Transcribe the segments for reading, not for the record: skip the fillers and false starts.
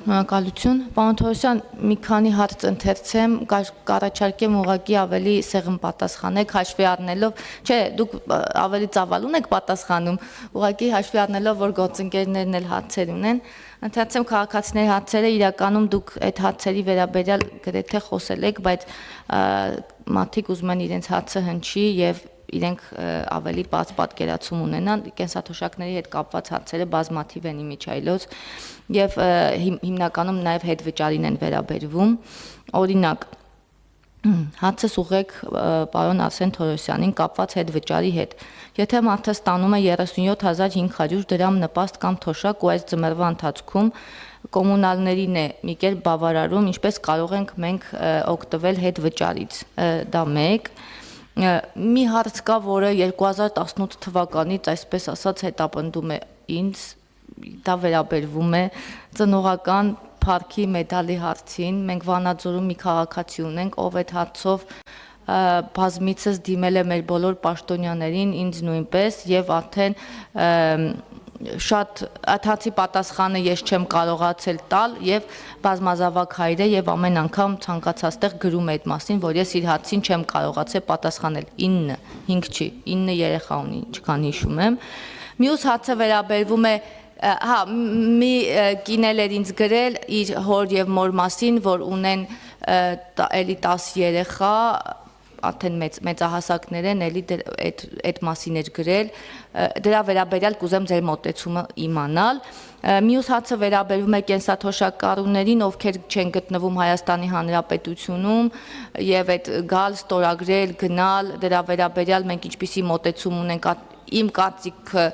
Շնորհակալություն, պարոն Թորոսյան, մի քանի հարց ընթերցեմ, կառաջարկեմ ուղղակի ավելի սեղմ պատասխանեք, հաշվի առնելով, չէ, դուք ավելի ծավալուն եք պատասխանում, ուղղակի հաշվի առնելով, որ գործընկերներն էլ հարցեր ունեն, ընթերցեմ քաղաքացիների հարցերը, իրականում դուք այդ հարցերի վերաբերյալ գրեթե խոսել եք, բայց մարդիկ ուզում են իրենց հարցը հնչի եւ իրենք ավելի բաց պատկերացում ունենան, կենսաթոշակների հետ կապված հարցերը բազմաթիվ են իմիջայլոց եւ հիմնականում նաեւ հետվճարին են վերաբերվում, օրինակ հարցս ուղեք պարոն Արսեն Թորոսյանին կապված հետվճարի հետ, եթե մարդը ստանում է 37500 դրամ նպաստ կամ թոշակ ու այս ձմեռվա ընթացքում կոմունալներին է մի կերպ բավարարում, ինչպես կարող ենք մենք օգտվել հետվճարից, դա մեկ մի հարց կա, որը 2018 թվականից, այսպես ասած, հետապնդում է ինձ, դա վերաբերվում է ծնողական փառքի մեդալի հարցին, մենք Վանաձորում մի քաղաքացի ունենք, ով այդ հարցով բազմիցս դիմել է մեր բոլոր պաշտոնյաներին, ինձ նույնպես, եւ արդեն շատ աթացի պատասխանը ես չեմ կարողացել տալ եւ բազմազավակ հայր է եւ ամեն անգամ ցանկացածտեղ գրում է այդ մասին, որ ես իր հարցին չեմ կարողացել պատասխանել 5 չի 9 երեխա ունի, ինչքան հիշում եմ մյուս հարցը վերաբերվում է հա մի կինել էր ինձ գրել իր հոր եւ մոր մասին, որ ունեն էլի 10 երեխա արդեն մեծահասակներ են, էլի այդ մասին էր գրել, դրա վերաբերյալ կուզեմ ձեր մոտեցումը իմանալ։ Մյուս հարցը վերաբերվում է կենսաթոշակառուներին, ովքեր չեն գտնվում Հայաստանի Հանրապետությունում եւ այդ գալ, ստորագրել, գնալ, դրա վերաբերյալ մենք ինչպիսի մոտեցում ունենք, իմ կարծիքը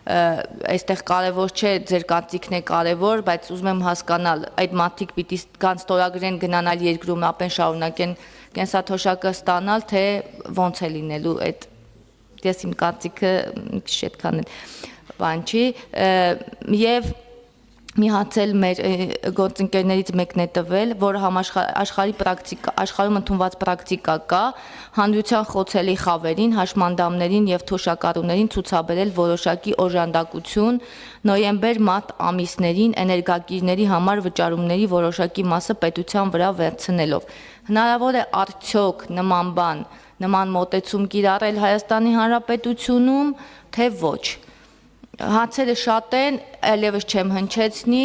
այստեղ կարևոր չէ, ձեր կարծիքն է կարևոր, բայց ուզում եմ հասկանալ, այդ մարդիկ պիտի կան ստորագրեն, գնան այլ երկրում, ապեն շարունակեն կենսաթոշակը ստանալ, թե ոնց է լինելու այդ, ես իմ կարծիքը այդքան էլ բան չի, եւ մի հաց էլ մեր գործընկերներից մեկն է տվել, որը աշխարհում ընդունված պրակտիկա կա, հանրության խոցելի խավերին, հաշմանդամներին եւ թոշակառուներին ցուցաբերել որոշակի օժանդակություն նոյեմբեր-մարտ ամիսներին էներգակիրների համար վճարումների որոշակի մասը պետության վրա վերցնելով։ Հնարավոր է արդյոք նման բան, նման մոտեցում կիրառել Հայաստանի Հանրապետությունում, թե ոչ։ Հարցերը շատ են, այլևս չեմ հնչեցնի,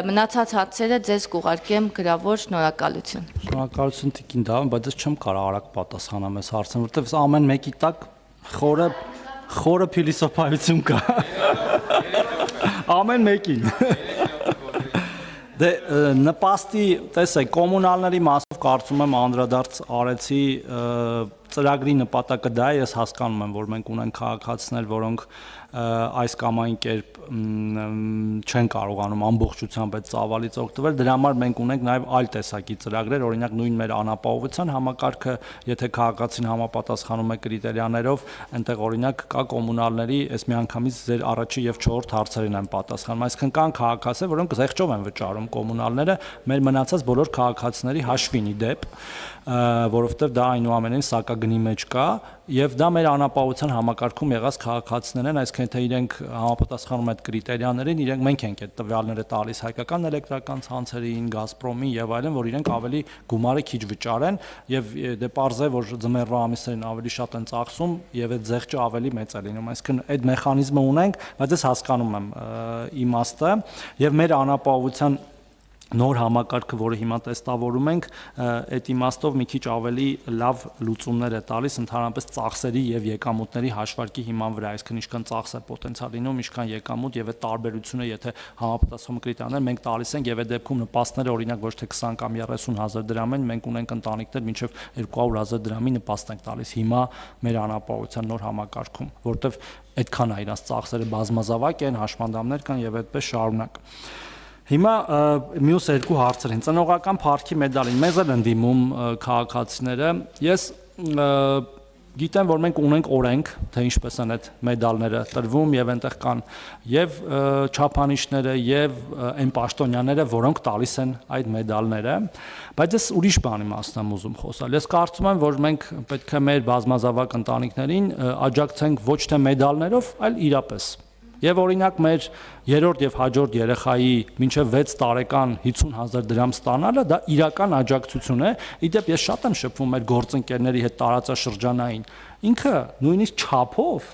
մնացած հարցերը ձեզ կուղարկեմ գրավոր, շնորհակալություն։ Շնորհակալություն Տիկին Դավան, բայց ես չեմ կարող արագ պատասխանեմ այս հարցին, որովհետև ամեն մեկի տակ խորը փիլիսոփայություն կա։ Ամեն մեկին։ Դե նպաստի, տեսեք, կոմունալների մասով կարծում եմ անդրադարձ արեցի ծրագրի նպատակը դա է, ես հասկանում եմ, որ մենք ունենք քաղաքացիներ, որոնք այս կամ այն կերպ չեն կարողանում ամբողջությամբ այդ ծավալից օգտվել, դրա համար մենք ունենք նաև այլ տեսակի ծրագրեր, օրինակ նույն մեր անապահովության համակարգը, եթե քաղաքացին համապատասխանում է կրիտերիաներով, այնտեղ օրինակ կա կոմունալների, այս միանգամից ձեր առաջի եւ 4-րդ հարցերին են պատասխանում, այսինքն կան քաղաքացիներ, որոնք զեղչով են վճարում կոմունալները, մեր մնացած բոլոր քաղաքացիների հաշվին ի դեպ, որովհետև դա այնուամենայն սակագնի մեջ կա եւ դա մեր անապահովության համակարգում եղած քաղաքացիներ են, այսինքն թե իրենք համապատասխանում այդ կրիտերիաներին, իրենք մենք ենք այդ տվյալները տալիս հայկական էլեկտրական ցանցերին, Գազպրոմին եւ այլն, որ իրենք ավելի գումարը քիչ վճարեն եւ դե պարզ է, որ ձմեռվա ամիսներին ավելի շատ են ծախսում եւ այդ զեղչը ավելի մեծ է լինում, այսինքն այդ մեխանիզմը ունենք, բայց ես հասկանում եմ իմաստը եւ մեր անապահովության նոր համակարգը, որը հիմա տեստավորում ենք, այդ իմաստով մի քիչ ավելի լավ լուծումներ է տալիս ընդհանրապես ծախսերի եւ եկամուտների հաշվարկի հիման վրա, այսինքն ինչքան ծախս է պոտենցիալ լինում, ինչքան եկամուտ եւ այդ տարբերությունը, եթե համապատասխանում կրիտերիաներ մենք տալիս ենք եւ այդ դեպքում նպաստները օրինակ ոչ թե 20 կամ 30,000 դրամ են, մենք ունենք ընտանիքներ մինչեւ 200,000 դրամի նպաստ ենք տալիս հիմա մեր անապահովության նոր համակարգում, որտեվ այդքան է իրանց ծախսերը բազմազավակ են, հաշմանդամներ կան եւ այդպես շարունակ։ Հիմա մյուս երկու հարցերին, ծնողական փառքի մեդալին, մեզ էլ են դիմում քաղաքացիները, ես գիտեմ, որ մենք ունենք օրենք, թե ինչպես են այդ մեդալները տրվում եւ այնտեղ կան եւ չափանիշները եւ այն պաշտոնյաները, որոնք տալիս են այդ մեդալները, բայց ես ուրիշ բանի մասն եմ ուզում խոսալ։ Ես կարծում եմ, որ մենք պետք է մեր բազմազավակ ընտանիքներին աջակցենք ոչ թե մեդալներով, այլ իրապես։ Եվ օրինակ մեր երրորդ եւ հաջորդ երեխայի մինչեւ 6 տարեկան 50,000 դրամ ստանալը դա իրական աջակցություն է։ Իդեպ ես շատ եմ շփվում մեր գործընկերների հետ տարածաշրջանային։ Ինքը նույնիսկ չափով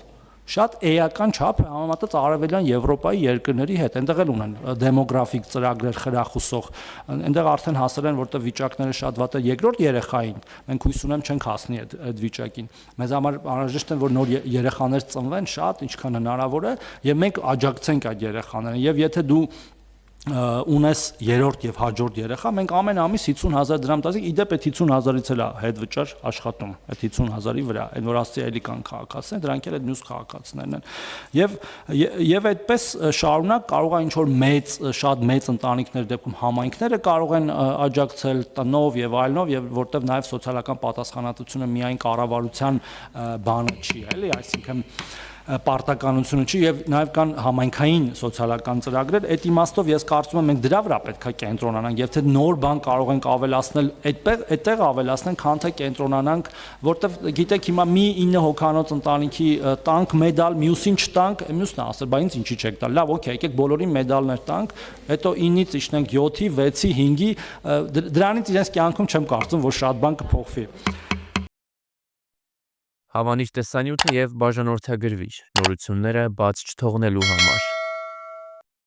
շատ էական չափ է համեմատած արևելյան Եվրոպայի երկրների հետ, այնտեղ էլ ունեն դեմոգրաֆիկ ծրագրեր խրախուսող, այնտեղ արդեն հասել են, որտեղ վիճակները շատ վատ է, երկրորդ երեխային մենք հույս ունեմ չենք հասնի այդ վիճակին։ Մեզ համար անհրաժեշտ է, որ նոր երեխաներ ծնվեն շատ, ինչքան հնարավոր է, եւ մենք աջակցենք այդ երեխաներին։ Եվ եթե դու ունես երրորդ եւ հաջորդ երեխա, մենք ամեն ամիս 50,000 դրամ տալիս, իդեպ այդ 50,000-ից էլ է հետ վճար աշխատում, այդ 50,000-ի վրա, այն որ ասի էլի կան քաղաքացիներ, դրանք էլ այդ մյուս քաղաքացիներն են։ Եվ այդպես շարունակ կարող է ինչ որ շատ մեծ ընտանիքներ դեպքում համայնքները կարող են աջակցել տնով եւ այլնով, եւ որտեվ նաեւ սոցիալական պատասխանատվությունը միայն կառավարության բանը չի, էլի, այսինքն պարտականությունը չի եւ նաեւ կան համայնքային սոցիալական ծրագրեր, այդ իմաստով ես կարծում եմ մենք դրա վրա պետք է կենտրոնանանք եւ թե նոր բան կարող ենք ավելացնել, այդտեղ ավելացնենք, քան թե կենտրոնանանք, որտեվ գիտեք հիմա մի 9 հոգանոց ընտանիքի տանք մեդալ, մյուսին չտանք, մյուսն է ասել, բա ինձ ինչի չեք տալ, լավ, օքեյ, եկեք բոլորին մեդալներ տանք, հետո 9-ից իջնենք 7-ի, 6-ի, 5-ի, դրանից իրենց կյանքում չեմ կարծում, որ շատ բան կփոխվի։ Հավանիչ տեսանյութը եւ բաժանորդագրվիչ նորությունները բաց չթողնելու համար։